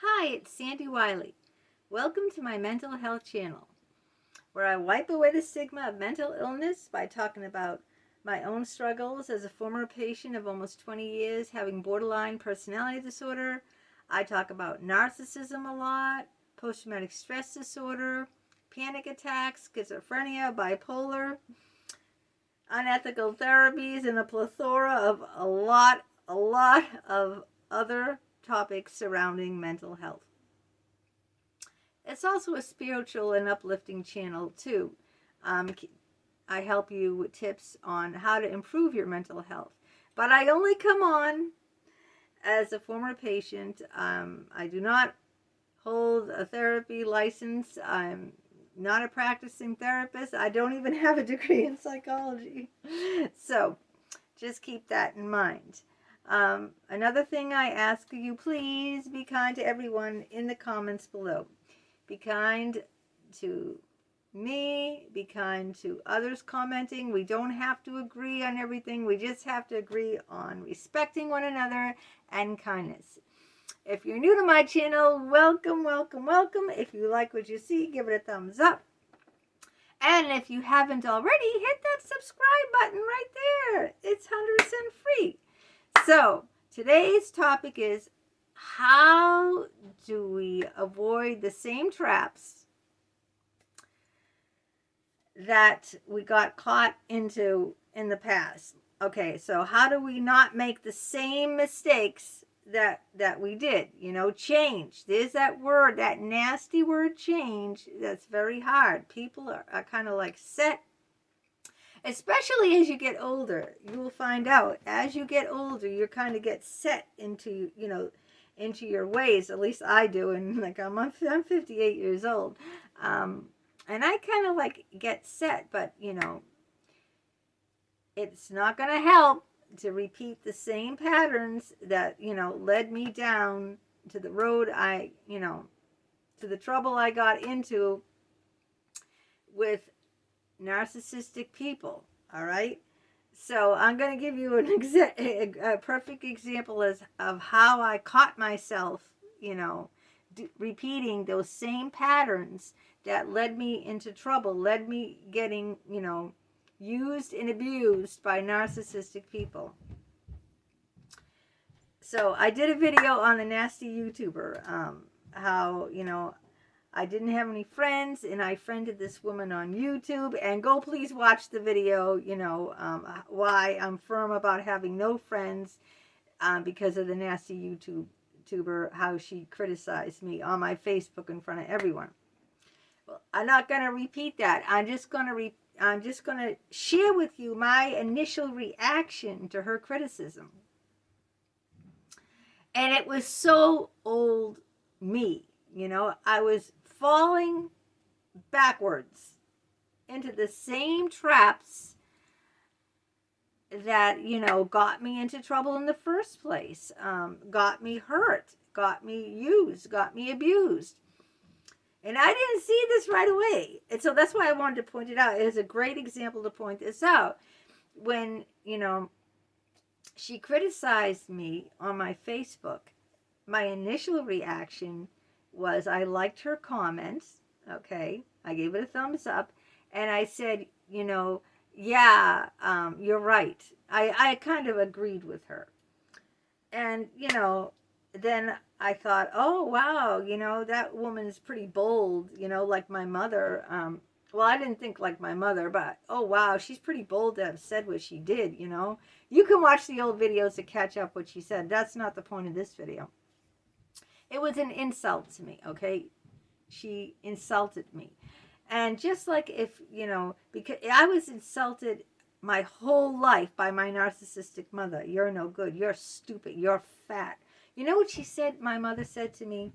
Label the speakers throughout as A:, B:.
A: Hi, it's Sandy Wyllie. Welcome to my mental health channel, where I wipe away the stigma of mental illness by talking about my own struggles as a former patient of almost 20 years having borderline personality disorder. I talk about narcissism a lot, post-traumatic stress disorder, panic attacks, schizophrenia, bipolar, unethical therapies, and a plethora of a lot of other topics surrounding mental health. It's also a spiritual and uplifting channel too. I help you with tips on how to improve your mental health. But I only come on as a former patient. I do not hold a therapy license. I'm not a practicing therapist. I don't even have a degree in psychology. So just keep that in mind. Another thing I ask you, please be kind to everyone in the comments below. Be kind to me, be kind to others commenting. We don't have to agree on everything. We just have to agree on respecting one another and kindness. If you're new to my channel, welcome, welcome, welcome. If you like what you see, give it a thumbs up. And if you haven't already, hit that subscribe button right there. It's 100% free. So, today's topic is, how do we avoid the same traps that we got caught into in the past? Okay, so how do we not make the same mistakes that we did? Change. There's that word, that nasty word, change. That's very hard. People are kind of like set. Especially as you get older, you will find out as you get older, you kind of get set into your ways. At least I do, and like I'm 58 years old, and I kind of like get set, but it's not going to help to repeat the same patterns that led me down to the road to the trouble I got into with narcissistic people. All right, so I'm going to give you a perfect example of how I caught myself repeating those same patterns that led me into trouble, led me getting used and abused by narcissistic people. So I did a video on a nasty YouTuber, how I didn't have any friends, and I friended this woman on YouTube. And go please watch the video, why I'm firm about having no friends, because of the nasty YouTuber, how she criticized me on my Facebook in front of everyone. Well, I'm not going to repeat that. I'm just going to share with you my initial reaction to her criticism. And it was so old me. I was falling backwards into the same traps that, got me into trouble in the first place, got me hurt, got me used, got me abused. And I didn't see this right away. And so that's why I wanted to point it out. It is a great example to point this out. When, she criticized me on my Facebook, my initial reaction was I liked her comments. Okay, I gave it a thumbs up, and I said, yeah, you're right. I kind of agreed with her. And then I thought, oh wow, that woman's pretty bold, like my mother. Well, I didn't think like my mother, but oh wow, she's pretty bold to have said what she did. You can watch the old videos to catch up what she said. That's not the point of this video. It was an insult to me, okay? She insulted me. And just like if, because I was insulted my whole life by my narcissistic mother. You're no good. You're stupid. You're fat. You know what she said? My mother said to me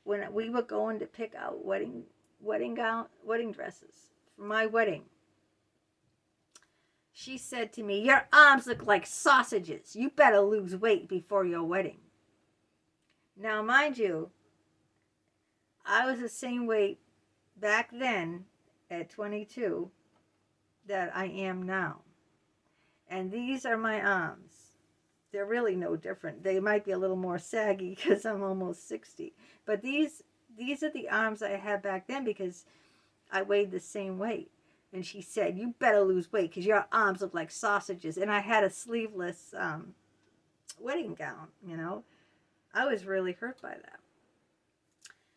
A: when we were going to pick out wedding dresses for my wedding. She said to me, your arms look like sausages. You better lose weight before your wedding. Now, mind you, I was the same weight back then at 22 that I am now. And these are my arms. they're really no different. They might be a little more saggy because I'm almost 60. But these are the arms I had back then because I weighed the same weight. And she said, you better lose weight because your arms look like sausages. And I had a sleeveless wedding gown, you know. I was really hurt by that.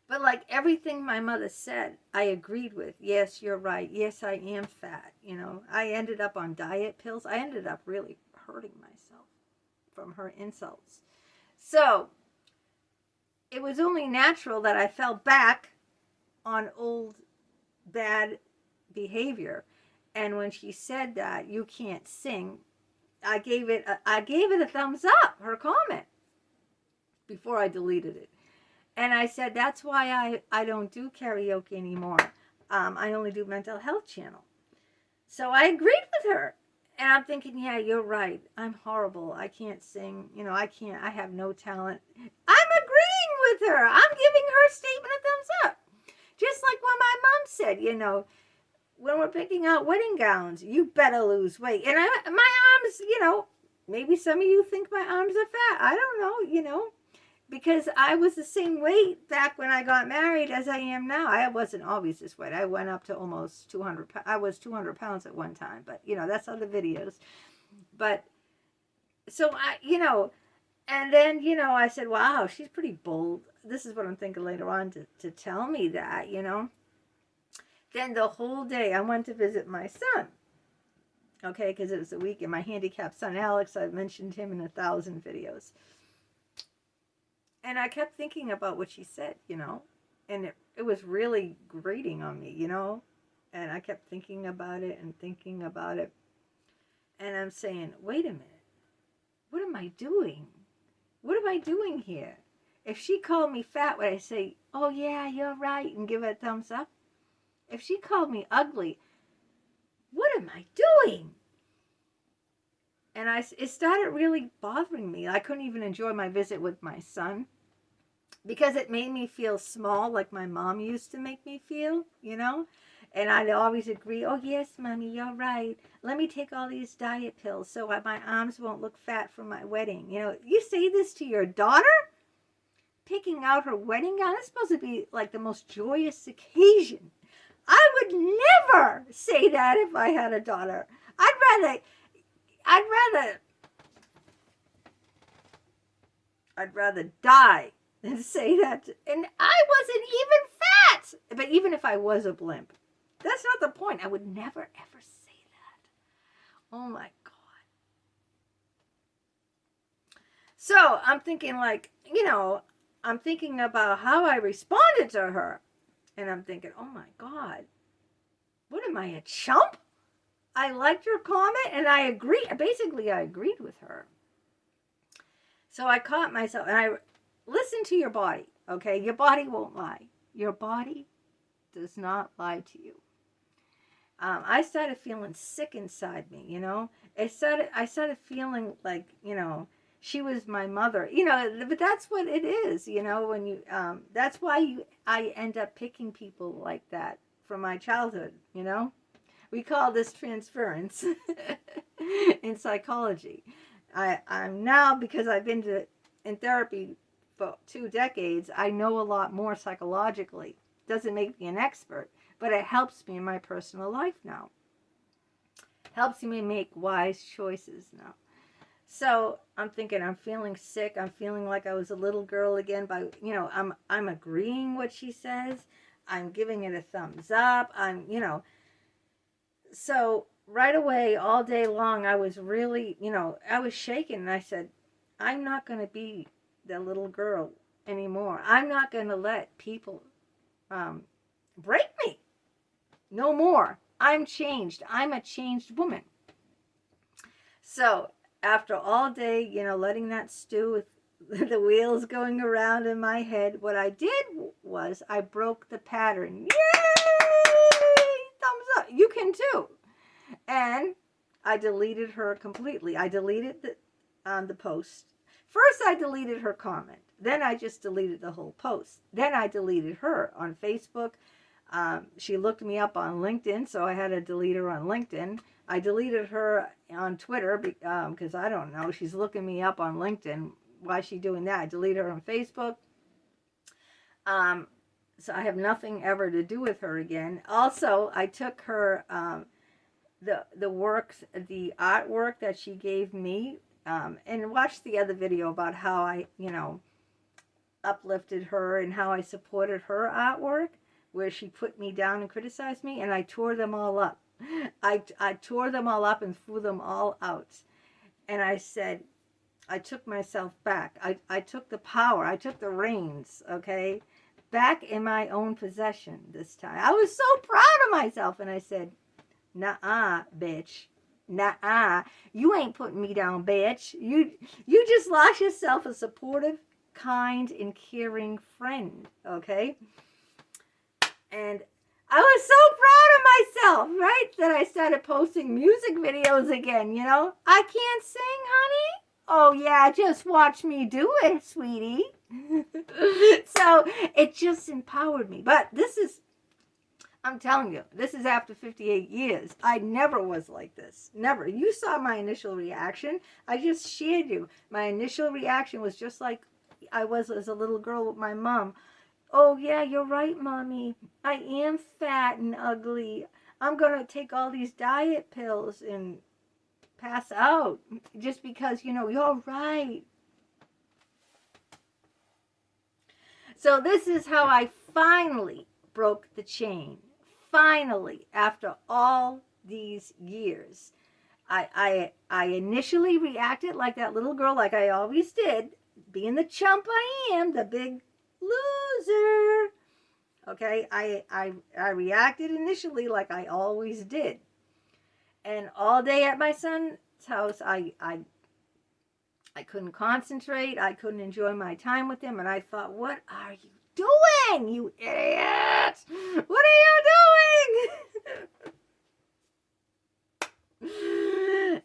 A: But like everything my mother said, I agreed with. Yes, you're right. Yes, I am fat. You know, I ended up on diet pills. I ended up really hurting myself from her insults. So it was only natural that I fell back on old bad behavior. And when she said that you can't sing, I gave it a thumbs up, her comment, before I deleted it. And I said, that's why I don't do karaoke anymore. I only do mental health channel. So I agreed with her. And I'm thinking, yeah, you're right. I'm horrible. I can't sing. You know, I have no talent. I'm agreeing with her. I'm giving her statement a thumbs up. Just like what my mom said, you know, when we're picking out wedding gowns, you better lose weight. And my arms, you know, maybe some of you think my arms are fat. I don't know, you know. Because I was the same weight back when I got married as I am now. I wasn't always this weight. I went up to almost 200 pounds. I was 200 pounds at one time. But, you know, that's other videos. But, so, you know, and then, you know, I said, wow, she's pretty bold. This is what I'm thinking later on to tell me that, you know. Then the whole day I went to visit my son. Okay, because it was a weekend. My handicapped son, Alex, I've mentioned him in 1,000 videos. And I kept thinking about what she said, you know, and it was really grating on me, you know, and I kept thinking about it and thinking about it. And I'm saying, wait a minute, what am I doing? What am I doing here? If she called me fat, would I say, oh yeah, you're right, and give her a thumbs up? If she called me ugly, what am I doing? And it started really bothering me. I couldn't even enjoy my visit with my son because it made me feel small like my mom used to make me feel, you know? And I'd always agree, oh, yes, Mommy, you're right. Let me take all these diet pills so my arms won't look fat for my wedding. You know, you say this to your daughter? Picking out her wedding gown is supposed to be like the most joyous occasion. I would never say that if I had a daughter. I'd rather die than say that. And I wasn't even fat. But even if I was a blimp, that's not the point. I would never, ever say that. Oh, my God. So I'm thinking like, you know, I'm thinking about how I responded to her. And I'm thinking, oh, my God. What am I, a chump? I liked her comment and I agreed. Basically, I agreed with her. So I caught myself and I listen to your body, okay? Your body won't lie. Your body does not lie to you. I started feeling sick inside me, you know? I started feeling like, you know, she was my mother, you know, but that's what it is, you know, when you, that's why I end up picking people like that from my childhood, you know? We call this transference in psychology. I'm now, because I've been in therapy for 2 decades, I know a lot more psychologically. Doesn't make me an expert, but it helps me in my personal life now. Helps me make wise choices now. So I'm thinking, I'm feeling sick. I'm feeling like I was a little girl again. By, you know, I'm agreeing what she says. I'm giving it a thumbs up. I'm, you know. So right away, all day long, I was really, you know, I was shaking. And I said, I'm not going to be the little girl anymore. I'm not going to let people break me. No more. I'm changed. I'm a changed woman. So after all day, you know, letting that stew with the wheels going around in my head, what I did was I broke the pattern. Yay! Thumbs up. You can too. And I deleted her completely. I deleted the post. First, I deleted her comment. Then I just deleted the whole post. Then I deleted her on Facebook. She looked me up on LinkedIn, so I had to delete her on LinkedIn. I deleted her on Twitter because I don't know. She's looking me up on LinkedIn. Why is she doing that? I deleted her on Facebook. So I have nothing ever to do with her again. Also, I took her the artwork that she gave me, and watched the other video about how I, uplifted her and how I supported her artwork, where she put me down and criticized me, and I tore them all up. I tore them all up and threw them all out. And I said, I took myself back. I took the power. I took the reins, okay, back in my own possession this time. I was so proud of myself. And I said, nah, bitch. Nah, you ain't putting me down, bitch. You just lost yourself a supportive, kind, and caring friend, okay? And I was so proud of myself, right? That I started posting music videos again, I can't sing, honey. Oh, yeah, just watch me do it, sweetie. So it just empowered me. But I'm telling you, this is after 58 years. I never was like this. Never. You saw my initial reaction. I just shared you. My initial reaction was just like I was as a little girl with my mom. Oh, yeah, you're right, Mommy. I am fat and ugly. I'm going to take all these diet pills and pass out just because, you're right. So this is how I finally broke the chain. Finally, after all these years. I initially reacted like that little girl, like I always did, being the chump I am, the big loser. Okay, I reacted initially like I always did. And all day at my son's house, I couldn't concentrate. I couldn't enjoy my time with him. And I thought, what are you doing, you idiot? What are you doing?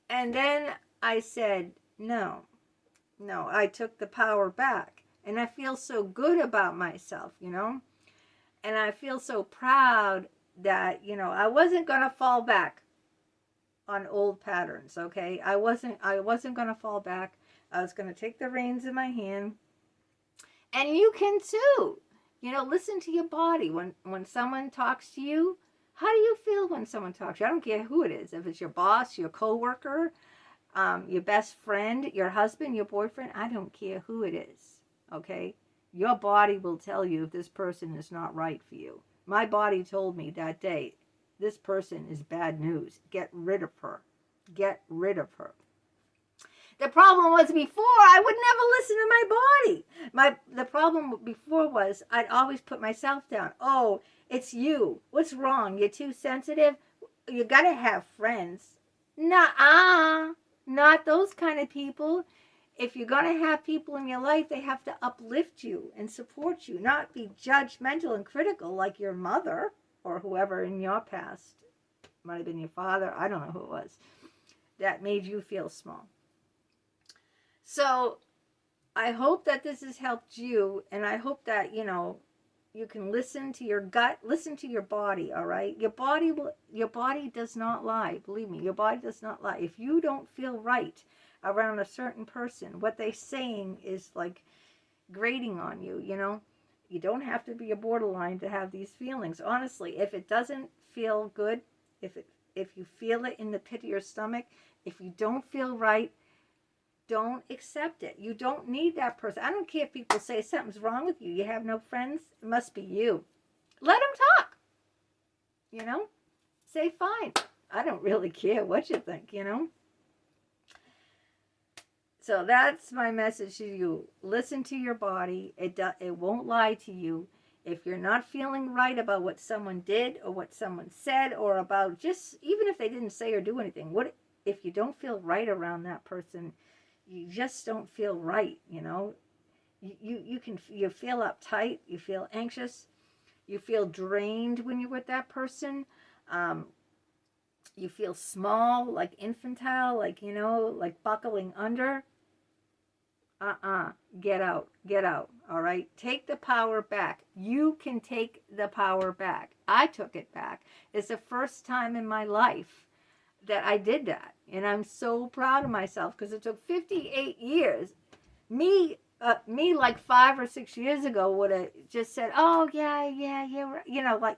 A: And then I said, no, I took the power back. And I feel so good about myself, And I feel so proud that, I wasn't going to fall back on old patterns, okay? I wasn't going to fall back. I was going to take the reins in my hand. And you can too. Listen to your body. When someone talks to you, how do you feel when someone talks to you? I don't care who it is. If it's your boss, your coworker, your best friend, your husband, your boyfriend, I don't care who it is, okay? Your body will tell you if this person is not right for you. My body told me that day, this person is bad news. Get rid of her. Get rid of her. The problem was before, I would never listen to my body. The problem before was I'd always put myself down. Oh, it's you. What's wrong? You're too sensitive? You got to have friends. Nuh-uh. Not those kind of people. If you're going to have people in your life, they have to uplift you and support you, not be judgmental and critical like your mother or whoever in your past. Might have been your father. I don't know who it was. That made you feel small. So I hope that this has helped you, and I hope that, you can listen to your gut, listen to your body, all right? Your body does not lie. Believe me, your body does not lie. If you don't feel right around a certain person, what they're saying is like grating on you, You don't have to be a borderline to have these feelings. Honestly, if it doesn't feel good, if you feel it in the pit of your stomach, if you don't feel right, don't accept it. You don't need that person. I don't care if people say something's wrong with you. You have no friends. It must be you. Let them talk. Say fine. I don't really care what you think, So that's my message to you. Listen to your body. It won't lie to you. If you're not feeling right about what someone did or what someone said or about just, even if they didn't say or do anything, what if you don't feel right around that person? You just don't feel right, You feel uptight, you feel anxious, you feel drained when you're with that person. You feel small, like infantile, like buckling under. Get out. Get out. All right? Take the power back. You can take the power back. I took it back. It's the first time in my life that I did that. And I'm so proud of myself because it took 58 years. Me like 5 or 6 years ago would have just said, oh, yeah, like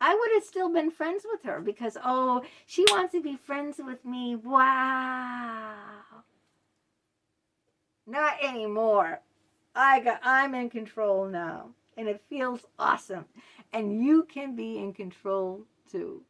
A: I would have still been friends with her because, oh, she wants to be friends with me. Wow. Not anymore. I'm in control now, and it feels awesome. And you can be in control too.